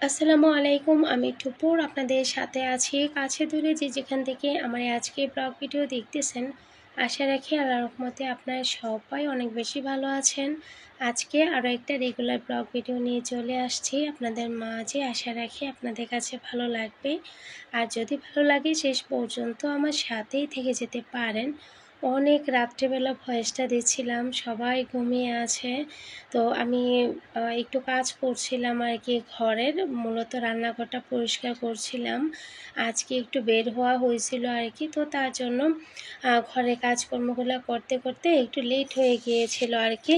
আসসালামু আলাইকুম, আমি টুপুর আপনাদের সাথে আছি কাছে দূরে যে যেখান থেকে আমার আজকে ব্লগ ভিডিও দেখতেছেন। আশা রাখি আল্লাহর রহমতে আপনারা সবাই অনেক বেশি ভালো আছেন। আজকে আরও একটা রেগুলার ব্লগ ভিডিও নিয়ে চলে আসছি আপনাদের মাঝে। আশা রাখি আপনাদের কাছে ভালো লাগবে, আর যদি ভালো লাগে শেষ পর্যন্ত আমার সাথেই থেকে যেতে পারেন। অনেক রাত্রেবেলা ভয়েসটা দিচ্ছিলাম, সবাই ঘুমিয়ে আছে। তো আমি একটু কাজ করছিলাম আর কি, ঘরের মূলত রান্নাঘরটা পরিষ্কার করছিলাম। আজকে একটু বের হওয়া হয়েছিল আর কি, তো তার জন্য ঘরে কাজকর্মগুলো করতে করতে একটু লেট হয়ে গিয়েছিল আর কি।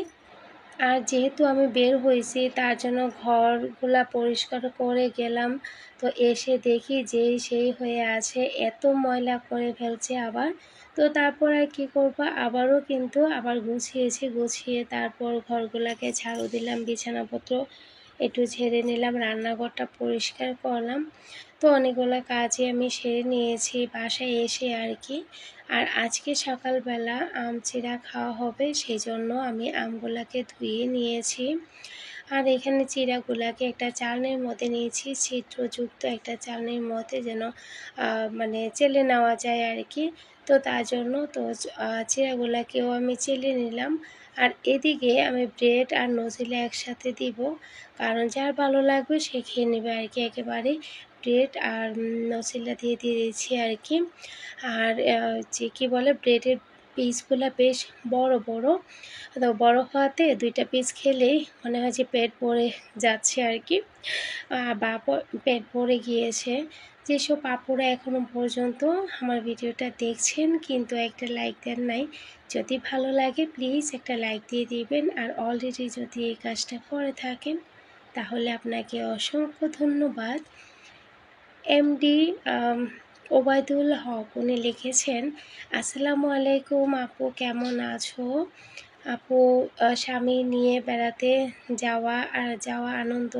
আর যেহেতু আমি বের হয়েছি তার জন্য ঘরগুলা পরিষ্কার করে গেলাম, তো এসে দেখি যেই সেই হয়ে আছে, এত ময়লা করে ফেলছে আবার। তো তারপর আর কি করবো, আবারও কিন্তু আবার গুছিয়েছি, গুছিয়ে তারপর ঘরগুলাকে ঝাড়ু দিলাম, বিছানাপত্র একটু ঝেড়ে নিলাম, রান্নাঘরটা পরিষ্কার করলাম। তো অনেকগুলো কাজই আমি সেরে নিয়েছি বাসায় এসে আর কি। আর আজকে সকালবেলা আম চিড়া খাওয়া হবে, সেই জন্য আমি আমগুলাকে ধুয়ে নিয়েছি। আর এখানে চিড়াগুলাকে একটা চালনির মধ্যে নিয়েছি, ছিদ্রযুক্ত একটা চালনির মধ্যে, যেন মানে চেলে নেওয়া যায় আর কি। তো তার জন্য তো চিড়াগুলাকেও আমি চেলে নিলাম। আর এদিকে আমি ব্রেড আর নজিলা একসাথে দিব, কারণ যার ভালো লাগবে সে খেয়ে নেবে আর কি। একেবারে ব্রেড আর নজিলা দিয়ে দিয়েছি আর কি। আর যে কি বলে, ব্রেডের পিসগুলো বেশ বড় বড়, তো বড় হওয়াতে দুইটা পিস খেলেই মনে হয় যে পেট ভরে যাচ্ছে আর কি, বা পেট ভরে গিয়েছে। যেসব আপুরা এখনও পর্যন্ত আমার ভিডিওটা দেখছেন কিন্তু একটা লাইক দেন নাই, যদি ভালো লাগে প্লিজ একটা লাইক দিয়ে দিবেন। আর অলরেডি যদি এই কাজটা করে থাকেন তাহলে আপনাকে অসংখ্য ধন্যবাদ। এমডি ওবায়দুল হক উনি লিখেছেন, আসসালামু আলাইকুম আপু, কেমন আছো আপু? স্বামী নিয়ে বেড়াতে যাওয়া আনন্দ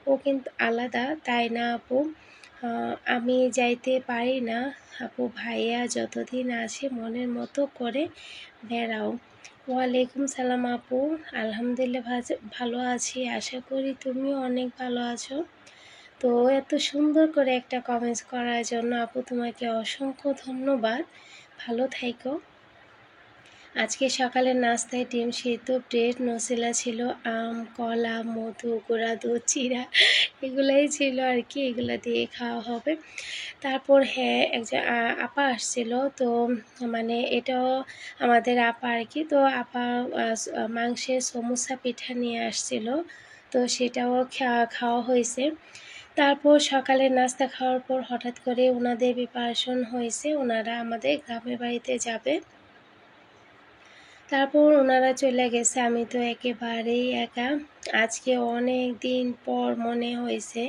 ও কিন্তু আলাদা, তাই না আপু? আমি যাইতে পারি না আপু, ভাইয়া যতদিন আছে মনের মতো করে বেড়াও। ওয়ালাইকুম সালাম আপু, আলহামদুলিল্লাহ ভালো আছি, আশা করি তুমিও অনেক ভালো আছো। তো এত সুন্দর করে একটা কমেন্টস করার জন্য আপু তোমাকে অসংখ্য ধন্যবাদ, ভালো থাইকো। আজকে সকালের নাস্তায় ডিম সিদ্ধ, ব্রেড, নসিলা ছিল, আম, কলা, মধু, গুঁড়া দুধ, চিড়া, এগুলাই ছিল আর কি, এগুলা দিয়ে খাওয়া হবে। তারপর হ্যাঁ, একজন আপা আসছিল, তো মানে এটাও আমাদের আপা আর কি। তো আপা মাংসের সমুসা পিঠা নিয়ে আসছিল, তো সেটাও খাওয়া হয়েছে। তারপর সকালের নাস্তা খাওয়ার পর হঠাৎ করে ওনাদের প্রিপারেশন হয়েছে, ওনারা আমাদের গ্রামের বাড়িতে যাবে। তারপর ওনারা চলে গেছে, আমি তো একেবারেই একা। আজকে অনেক দিন পর মনে হয়েছে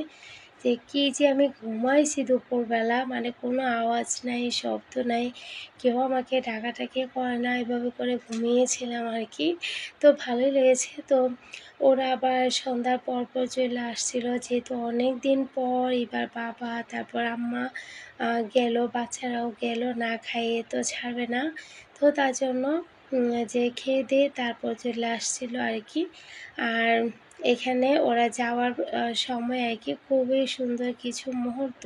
যে কি যে আমি ঘুমাইছি দুপুরবেলা, মানে কোনো আওয়াজ নাই, শব্দ নাই, কেউ আমাকে ডাকাটাকি করে না, এভাবে করে ঘুমিয়েছিলাম আর কি। তো ভালোই লেগেছে। তো ওরা আবার সন্ধ্যার পর পর চলে আসছিল, যেহেতু অনেক দিন পর এবার বাবা তারপর আম্মা গেল, বাচ্চারাও গেল, না খাইয়ে তো ছাড়বে না। তো তার জন্য যে খেয়ে দিয়ে তারপর চলে আসছিল আর কি। আর এখানে ওরা যাওয়ার সময় আর কি খুবই সুন্দর কিছু মুহূর্ত,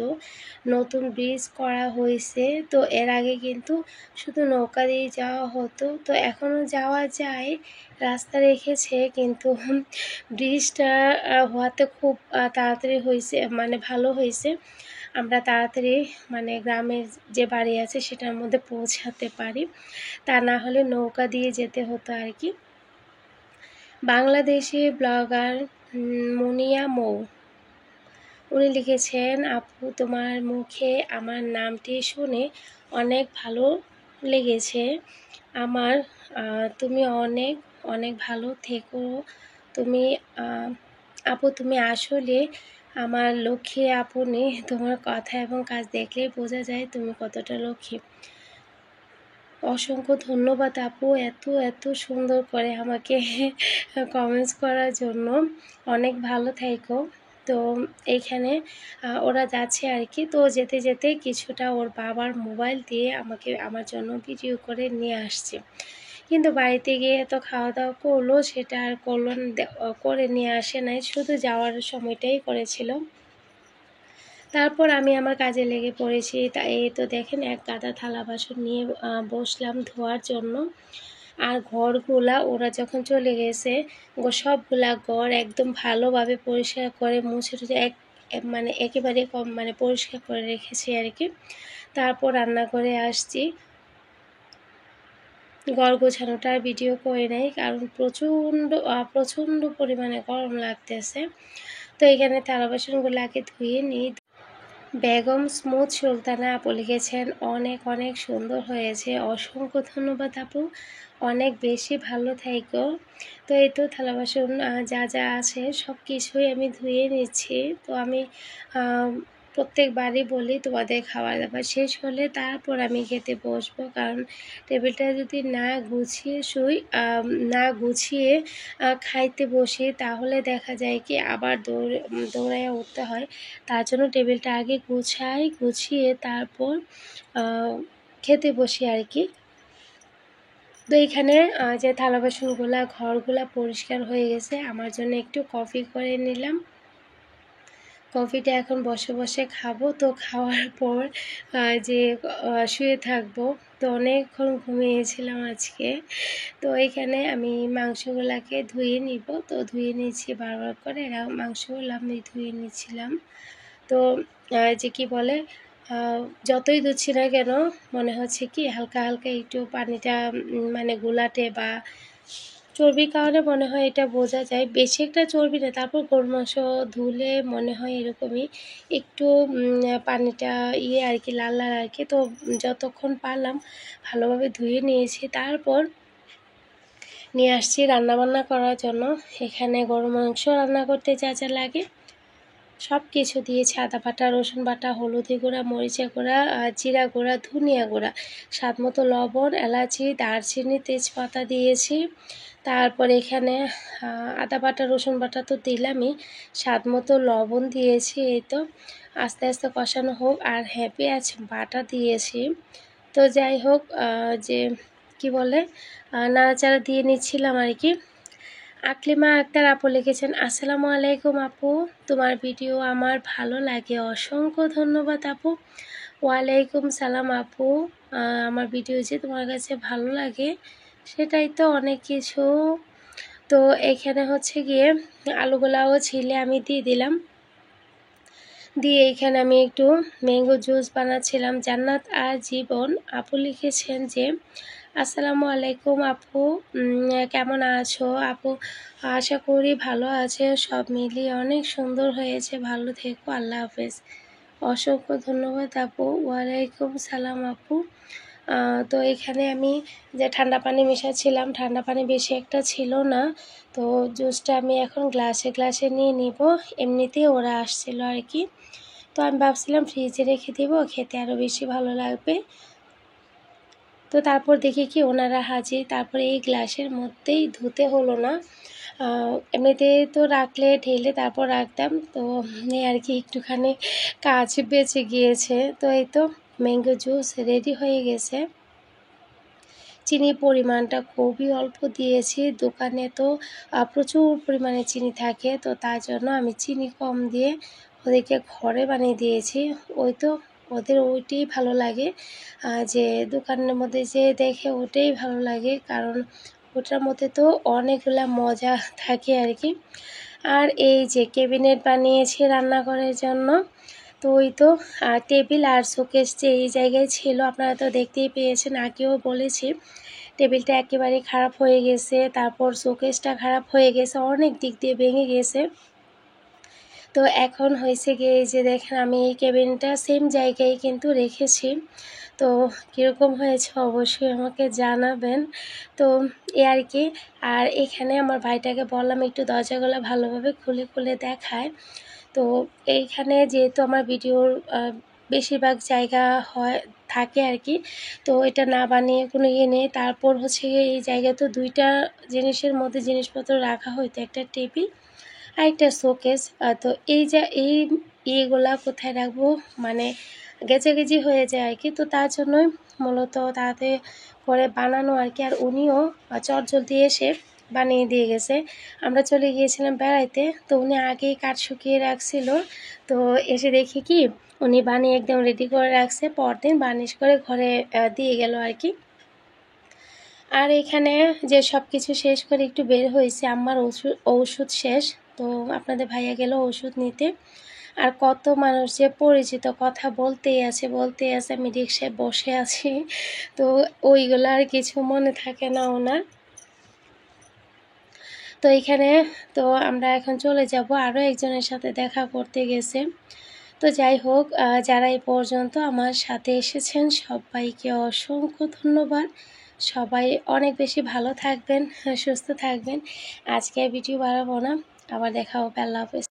নতুন ব্রিজ করা হয়েছে। তো এর আগে কিন্তু শুধু নৌকা দিয়ে যাওয়া হতো, তো এখনও যাওয়া যায়, রাস্তা রেখেছে, কিন্তু ব্রিজটা হওয়াতে খুব তাড়াতাড়ি হয়েছে, মানে ভালো হয়েছে। আমরা তাড়াতাড়ি মানে গ্রামের যে বাড়ি আছে সেটার মধ্যে পৌঁছাতে পারি, তা না হলে নৌকা দিয়ে যেতে হতো আর কি। বাংলাদেশি ব্লগার মুনিয়া মৌ উনি লিখেছেন, আপু তোমার মুখে আমার নামটি শুনে অনেক ভালো লেগেছে আমার। তুমি অনেক অনেক ভালো থেকো। তুমি আপু তুমি আসলে আমার লক্ষ্মী আপনি, তোমার কথা এবং কাজ দেখলেই বোঝা যায় তুমি কতটা লক্ষ্মী। অসংখ্য ধন্যবাদ আপু, এত এত সুন্দর করে আমাকে কমেন্টস করার জন্য। অনেক ভালো থাইকো। তো এইখানে ওরা যাচ্ছে আর কি, তো যেতে যেতে কিছুটা ওর বাবার মোবাইল দিয়ে আমাকে আমার জন্য ভিডিও করে নিয়ে আসছে। কিন্তু বাড়িতে গিয়ে তো খাওয়া দাওয়া করলো, সেটা আর করে নিয়ে আসে নাই, শুধু যাওয়ার সময়টাই করেছিল। তারপর আমি আমার কাজে লেগে পড়েছি। এই তো দেখেন এক গাদা থালা বাসন নিয়ে বসলাম ধোয়ার জন্য। আর ঘরগুলা ওরা যখন চলে গেছে, সবগুলা ঘর একদম ভালোভাবে পরিষ্কার করে মুছে টুছে মানে একেবারে মানে পরিষ্কার করে রেখেছি আর কি। তারপর রান্না করে আসছি। ঘর গোছানোটার ভিডিও করে নেই, কারণ প্রচণ্ড পরিমাণে গরম লাগতেছে। তো এখানে থালা বাসনগুলো আগে ধুয়ে নিই। বেগম স্মুথ সুলতানা আপু লিখেছেন, অনেক অনেক সুন্দর হয়েছে, অসংখ্য ধন্যবাদ আপু, অনেক বেশি ভালো থাইকো। তো এই তো থালা বাসন যা যা আছে সব কিছুই আমি ধুয়ে নিচ্ছি। তো আমি প্রত্যেকবারই বলি তোমাদের খাওয়া দাওয়া শেষ হলে তারপর আমি খেতে বসবো, কারণ টেবিলটা যদি না গুছিয়ে খাইতে বসি, তাহলে দেখা যায় কি আবার দৌড়াইয়া উঠতে হয়। তার জন্য টেবিলটা আগে গুছিয়ে তারপর খেতে বসি আর কি। তো এখানে যে থালা বাসনগুলা ঘরগুলা পরিষ্কার হয়ে গেছে, আমার জন্য একটু কফি করে নিলাম। কফিটা এখন বসে বসে খাবো। তো খাওয়ার পর যে শুয়ে থাকবো। তো অনেকক্ষণ ঘুমিয়েছিলাম আজকে। তো এখানে আমি মাংসগুলাকে ধুয়ে নিব। তো ধুয়ে নিচ্ছি বারবার করে, মাংসগুলো আমি ধুয়ে নিচ্ছিলাম। তো যে কি বলে, যতই ধুচ্ছি না কেন মনে হচ্ছে কি হালকা হালকা একটু পানিটা মানে গোলাটে বা চর্বির কারণে মনে হয়, এটা বোঝা যায়। বেশি একটা চর্বি না, তারপর গরুর মাংস ধুলে মনে হয় এরকমই একটু পানিটা আর কি লাল লাল আর কি। তো যতক্ষণ পারলাম ভালোভাবে ধুয়ে নিয়েছি, তারপর নিয়ে আসছি রান্নাবান্না করার জন্য। এখানে গরুর মাংস রান্না করতে যা যা লাগে সব কিছু দিয়েছি, আদা বাটা, রসুন বাটা, হলুদি গুঁড়া, মরিচা গুঁড়া, জিরা গুঁড়া, ধনিয়া গুঁড়া, স্বাদ মতো লবণ, এলাচি, দারচিনি, তেজপাতা দিয়েছি। তারপর এখানে আদা বাটা, রসুন বাটা তো দিলামই, স্বাদ মতো লবণ দিয়েছি। এই তো আস্তে আস্তে কষানো হোক। আর হ্যাঁ, পেঁয়াজ বাটা দিয়েছি। তো যাই হোক, যে কি বলে, নাড়াচাড়া দিয়ে নিচ্ছিলাম আর কি। আকলিমা আক্তার আপু লিখেছেন, আসসালামু আলাইকুম আপু, তোমার ভিডিও আমার ভালো লাগে, অসংখ্য ধন্যবাদ আপু। ওয়ালাইকুম সালাম আপু, আমার ভিডিও যে তোমার কাছে ভালো লাগে সেটাই তো অনেক কিছু। তো এখানে হচ্ছে গিয়ে আলুগুলাও ছিলে আমি দিয়ে দিলাম। দিয়ে এখানে আমি একটু ম্যাঙ্গো জুস বানাচ্ছিলাম। জান্নাত আর জীবন আপু লিখেছেন যে, আসসালামু আলাইকুম আপু, কেমন আছো আপু? আশা করি ভালো আছে, সব মিলিয়ে অনেক সুন্দর হয়েছে, ভালো থেকো, আল্লাহ হাফেজ। অসংখ্য ধন্যবাদ আপু। ওয়ালাইকুম সালাম আপু। তো এখানে আমি যে ঠান্ডা পানি মেশাচ্ছিলাম, ঠান্ডা পানি বেশি একটা ছিল না। তো জুসটা আমি এখন গ্লাসে নিয়ে নিব। এমনিতেই ওরা আসছিল আর কি। তো আমি ভাবছিলাম ফ্রিজে রেখে দিব, খেতে আরও বেশি ভালো লাগবে। তো তারপর দেখি কি ওনারা হাজির। তারপরে এই গ্লাসের মধ্যেই ধুতে হলো না, এমনিতে তো রাখলে ঢেলে তারপর রাখতাম। তো আর কি একটুখানি কাজ বেঁচে গিয়েছে। তো এই তো ম্যাঙ্গো জুস রেডি হয়ে গেছে। চিনির পরিমাণটা খুবই অল্প দিয়েছি, দোকানে তো প্রচুর পরিমাণে চিনি থাকে, তো তার জন্য আমি চিনি কম দিয়ে ওদেরকে ঘরে বানিয়ে দিয়েছি। ওই তো ওদের ওইটাই ভালো লাগে, যে দোকানের মধ্যে যে দেখে ওটাই ভালো লাগে, কারণ ওটার মধ্যে তো অনেকগুলা মজা থাকে আর কি। আর এই যে ক্যাবিনেট বানিয়েছি রান্নাঘরের জন্য। তো ওই তো টেবিল আর শোকেস যে এই জায়গায় ছিল, আপনারা তো দেখতেই পেয়েছেন, আগেও বলেছি টেবিলটা একেবারে খারাপ হয়ে গেছে, তারপর শোকেসটা খারাপ হয়ে গেছে, অনেক দিক দিয়ে ভেঙে গেছে। তো এখন হয়েছে গিয়ে এই যে দেখেন আমি এই ক্যাবিনটা সেম জায়গায় কিন্তু রেখেছি। তো কীরকম হয়েছে অবশ্যই আমাকে জানাবেন। তো এ আর কি। আর এখানে আমার ভাইটাকে বললাম একটু দরজাগুলো ভালোভাবে খুলে দেখায়। তো এইখানে যেহেতু আমার ভিডিওর বেশিরভাগ জায়গা থাকে আর কি, তো এটা না বানিয়ে কোনো নেই। তারপর হচ্ছে এই জায়গা তো দুইটা জিনিসের মধ্যে জিনিসপত্র রাখা হইতো, একটা টেবিল আর একটা শোকেস। তো এই ইয়েগুলা কোথায় রাখবো মানে গেজাগেজি হয়ে যায় আর কি। তো তার জন্যই মূলত তাতে করে বানানো আর কি। আর উনিও চটজলদি এসে বানিয়ে দিয়ে গেছে। আমরা চলে গিয়েছিলাম বেড়াইতে, তো উনি আগেই কাঠ শুকিয়ে রাখছিল। তো এসে দেখি কি উনি বানিয়ে একদম রেডি করে রাখছে, পরদিন বার্নিশ করে ঘরে দিয়ে গেল আর কি। আর এখানে যে সব কিছু শেষ করে একটু বের হয়েছে, আমার ওষুধ শেষ, তো আপনাদের ভাইয়া গেল ওষুধ নিতে। আর কত মানুষ যে পরিচিত কথা বলতেই আছে, আমি রিক্সায় বসে আছি, তো ওইগুলো আর কিছু মনে থাকে না ওনার। তো এখানে তো আমরা এখন চলে যাব, আরও একজনের সাথে দেখা করতে গেছে। তো যাই হোক, যারা এই পর্যন্ত আমার সাথে এসেছেন সবাইকে অসংখ্য ধন্যবাদ। সবাই অনেক বেশি ভালো থাকবেন, সুস্থ থাকবেন। আজকে ভিডিও বাড়াবো না, আবার দেখা হবে। আল্লাহ হাফেজ।